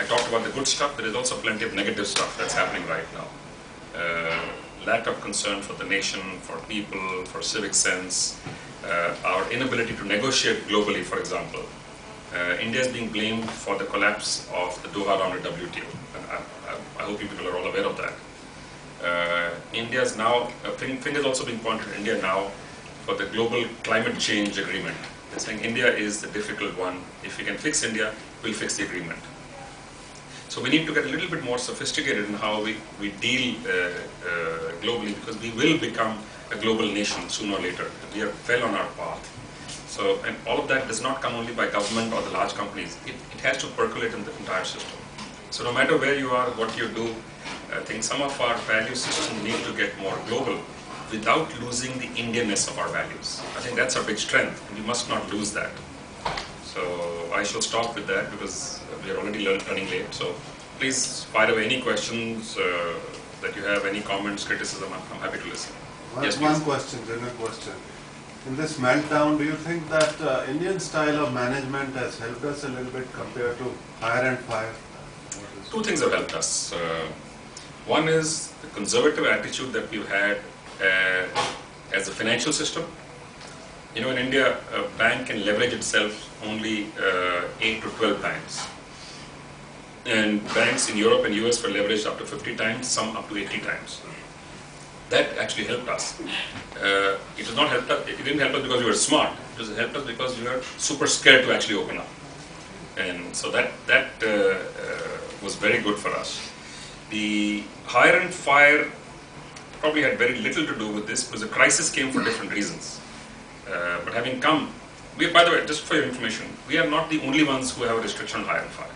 I talked about the good stuff. There is also plenty of negative stuff that's happening right now. Lack of concern for the nation, for people, for civic sense, our inability to negotiate globally, for example. India is being blamed for the collapse of the Doha round at WTO. I hope you people are all aware of that. India is now, fingers also being pointed at India now for the global climate change agreement. They're saying India is the difficult one. If we can fix India, we'll fix the agreement. So we need to get a little bit more sophisticated in how we deal globally, because we will become a global nation sooner or later. We are well on our path. So, and all of that does not come only by government or the large companies. It has to percolate in the entire system. So no matter where you are, what you do, I think some of our value systems need to get more global without losing the Indianness of our values. I think that's our big strength, and we must not lose that. So I shall stop with that because we are already running late. So please fire away any questions that you have, any comments, criticism. I'm happy to listen. Yes, one question, general question. In this meltdown, do you think that Indian style of management has helped us a little bit compared to hire and fire? Two things have helped us. One is the conservative attitude that we've had as a financial system. You know, in India, a bank can leverage itself only 8 to 12 times. And banks in Europe and US were leveraged up to 50 times, some up to 80 times. That actually helped us. It did not help us. It didn't help us because we were smart. It helped us because we were super scared to actually open up. And so that was very good for us. The hire and fire probably had very little to do with this because the crisis came for different reasons. But having come, by the way, just for your information, we are not the only ones who have a restriction on hire and fire.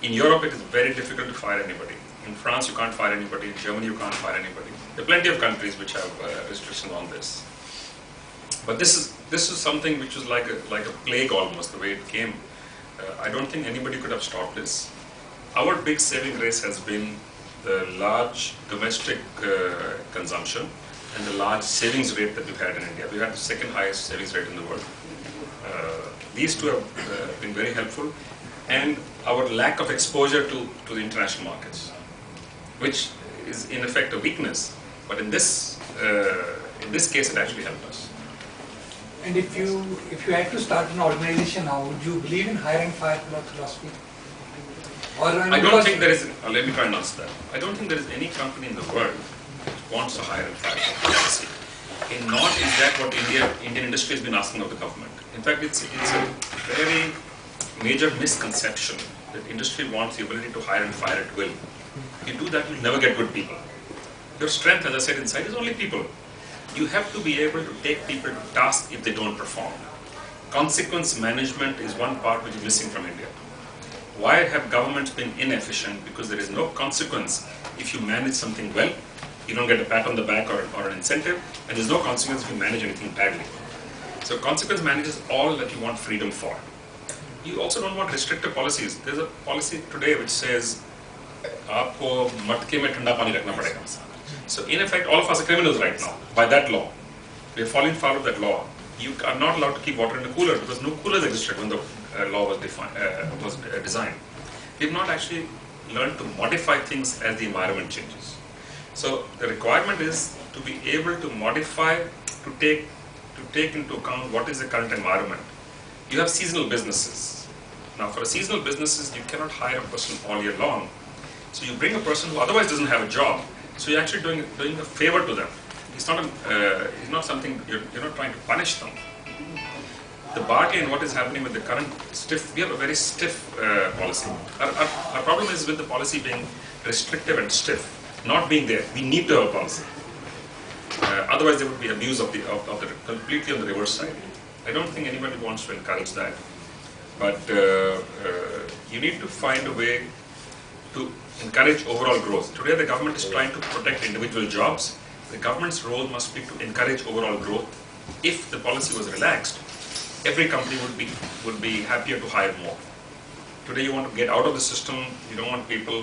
In Europe, it is very difficult to fire anybody. In France, you can't fire anybody. In Germany, you can't fire anybody. There are plenty of countries which have restrictions on this. But this is something which was like a plague almost, the way it came. I don't think anybody could have stopped this. Our big saving race has been the large domestic consumption and the large savings rate that we've had in India. We had the second highest savings rate in the world. These two have been very helpful, and our lack of exposure to the international markets, which is in effect a weakness. But in this case, it actually helped us. And if you had to start an organization now, would you believe in hire and fire philosophy? Or I don't think there is. Let me try and answer that. I don't think there is any company in the world which wants to hire and fire policy. And nor is that what Indian industry has been asking of the government. In fact, it's a very major misconception that industry wants the ability to hire and fire at will. If you do that, you'll never get good people. Your strength, as I said inside, is only people. You have to be able to take people to task if they don't perform. Consequence management is one part which is missing from India. Why have governments been inefficient? Because there is no consequence if you manage something well. You don't get a pat on the back or an incentive, and there's no consequence if you manage anything badly. So consequence manages all that you want freedom for. You also don't want restrictive policies. There's a policy today which says, "Aapko matke mein thanda pani rakhna padega." So in effect, all of us are criminals right now by that law. We are falling foul of that law. You are not allowed to keep water in a cooler because no coolers existed when the law was designed. We have not actually learned to modify things as the environment changes. So the requirement is to be able to modify, to take into account what is the current environment. You have seasonal businesses. Now for a seasonal businesses, you cannot hire a person all year long. So you bring a person who otherwise doesn't have a job. So you're actually doing a favor to them. It's not something, you're not trying to punish them. The bargain, what is happening with the current stiff, we have a very stiff policy. Our problem is with the policy being restrictive and stiff, not being there. We need to have a policy. Otherwise there would be abuse of the completely on the reverse side. I don't think anybody wants to encourage that. But you need to find a way to encourage overall growth. Today the government is trying to protect individual jobs. The government's role must be to encourage overall growth. If the policy was relaxed, every company would be happier to hire more. Today you want to get out of the system, you don't want people,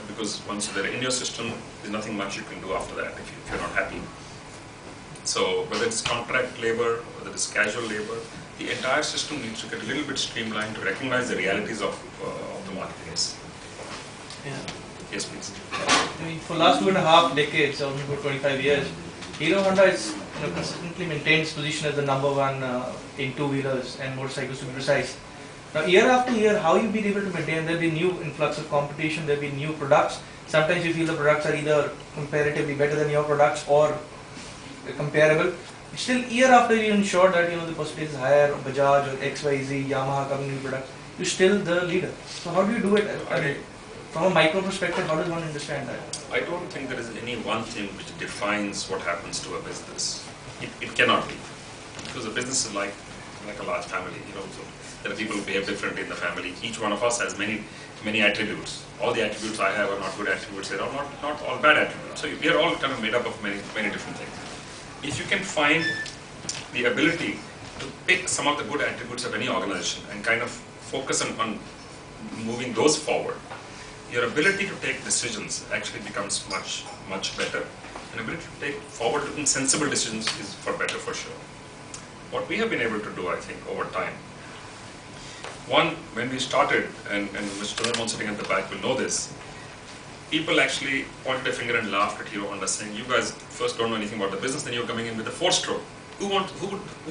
because once they're in your system, there's nothing much you can do after that if you're not happy. So whether it's contract labor, whether it's casual labor, the entire system needs to get a little bit streamlined to recognize the realities of the market is. Yeah. Yes, please. I mean, for last 2.5 decades, or about 25 years, Hero Honda is consistently maintained its position as the #1 in two-wheelers and motorcycles to be precise. Now, year after year, how you been able to maintain? There'll be new influx of competition. There'll be new products. Sometimes you feel the products are either comparatively better than your products or comparable. Still, year after year, you ensure that the percentage is higher. Bajaj or XYZ, Yamaha coming new products. You're still the leader. So how do you do it? I mean, from a micro perspective, how does one understand that? I don't think there is any one thing which defines what happens to a business. It cannot be, because a business is like a large family. So there are people who behave differently in the family. Each one of us has many attributes. All the attributes I have are not good attributes. They are not all bad attributes. So we are all kind of made up of many different things. If you can find the ability to pick some of the good attributes of any organization and kind of focus on moving those forward, your ability to take decisions actually becomes much better. And ability to take forward-looking, sensible decisions is for sure. What we have been able to do, I think, over time. One, when we started, and Mr. Sunil sitting at the back will know this, people actually pointed a finger and laughed at Hero Honda, saying, "You guys first don't know anything about the business, then you're coming in with a 4-stroke. Who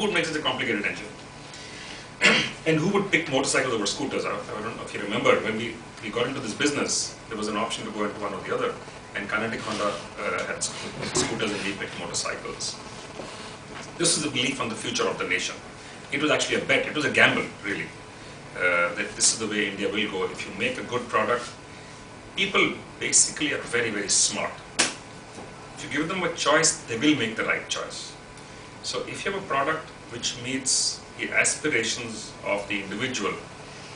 would make such a complicated engine? And who would pick motorcycles over scooters?" I don't know if you remember, when we got into this business, there was an option to go into one or the other, and Kinetic Honda had scooters and we picked motorcycles. This is a belief on the future of the nation. It was actually a bet, it was a gamble, really, that this is the way India will go. If you make a good product, people basically are very smart. If you give them a choice, they will make the right choice. So if you have a product which meets the aspirations of the individual,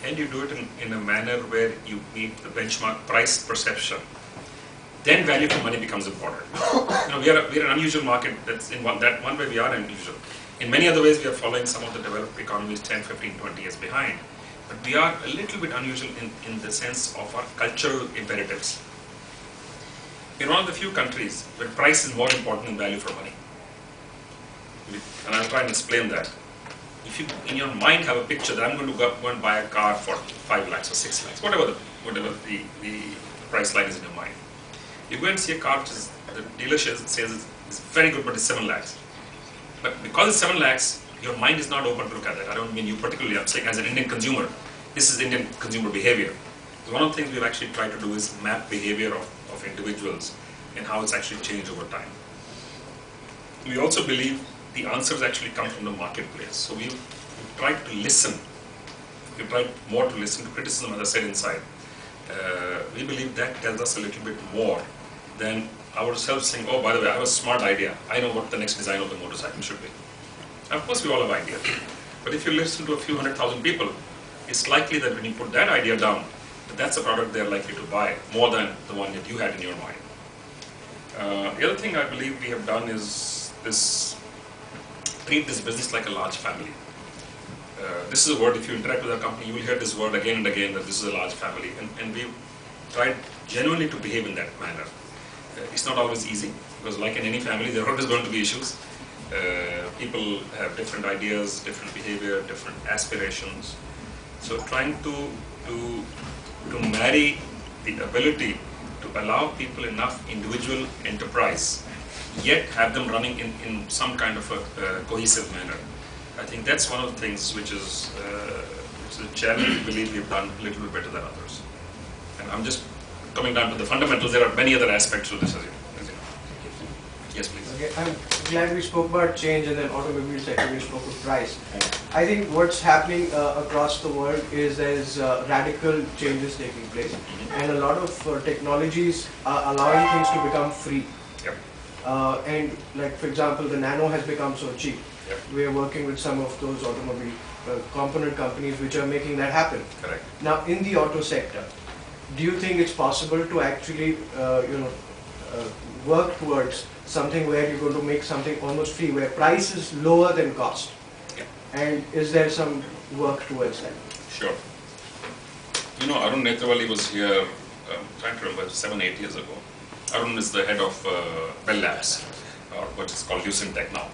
and you do it in a manner where you meet the benchmark price perception, then value for money becomes important. We are an unusual market. That's in one way we are unusual. In many other ways, we are following some of the developed economies 10, 15, 20 years behind. But we are a little bit unusual in the sense of our cultural imperatives. We're one of the few countries where price is more important than value for money. And I'll try and explain that. If you, in your mind, have a picture that I'm going to go and buy a car for 5 lakhs or 6 lakhs, whatever the price line is in your mind. You go and see a car which is, the dealer says it's very good, but it's 7 lakhs. But because it's 7 lakhs, your mind is not open to look at that. I don't mean you particularly, I'm saying as an Indian consumer, this is Indian consumer behavior. So one of the things we've actually tried to do is map behavior of individuals and how it's actually changed over time. We also believe the answers actually come from the marketplace. So we've tried to listen. We've tried more to listen to criticism, as I said inside. We believe that tells us a little bit more than ourselves saying, "Oh, by the way, I have a smart idea. I know what the next design of the motorcycle should be." Of course, we all have ideas. But if you listen to a few 100,000 people, it's likely that when you put that idea down, that's a product they're likely to buy more than the one that you had in your mind. The other thing I believe we have done is treat this business like a large family. This is a word, if you interact with our company, you will hear this word again and again, that this is a large family. And we've tried genuinely to behave in that manner. It's not always easy, because like in any family, there are always going to be issues. People have different ideas, different behavior, different aspirations. So trying to marry the ability to allow people enough individual enterprise, yet have them running in some kind of a cohesive manner. I think that's one of the things which is a challenge we believe we've done a little bit better than others. And I'm just coming down to the fundamentals. There are many other aspects to this, as you know. Yes, please. Okay, I'm glad we spoke about change, and then automobile sector we spoke of price. I think what's happening across the world is there's radical changes taking place, and a lot of technologies are allowing things to become free. Yep. And like, for example, the nano has become so cheap. Yep. We are working with some of those automobile component companies which are making that happen. Correct. Now, in the auto sector, do you think it's possible to actually, work towards something where you're going to make something almost free, where price is lower than cost? Yeah. And is there some work towards that? Sure. Arjun Netrawali was here, I'm trying to remember, 7, 8 years ago. Arjun is the head of Bell Labs, or what is called Lucent Tech now.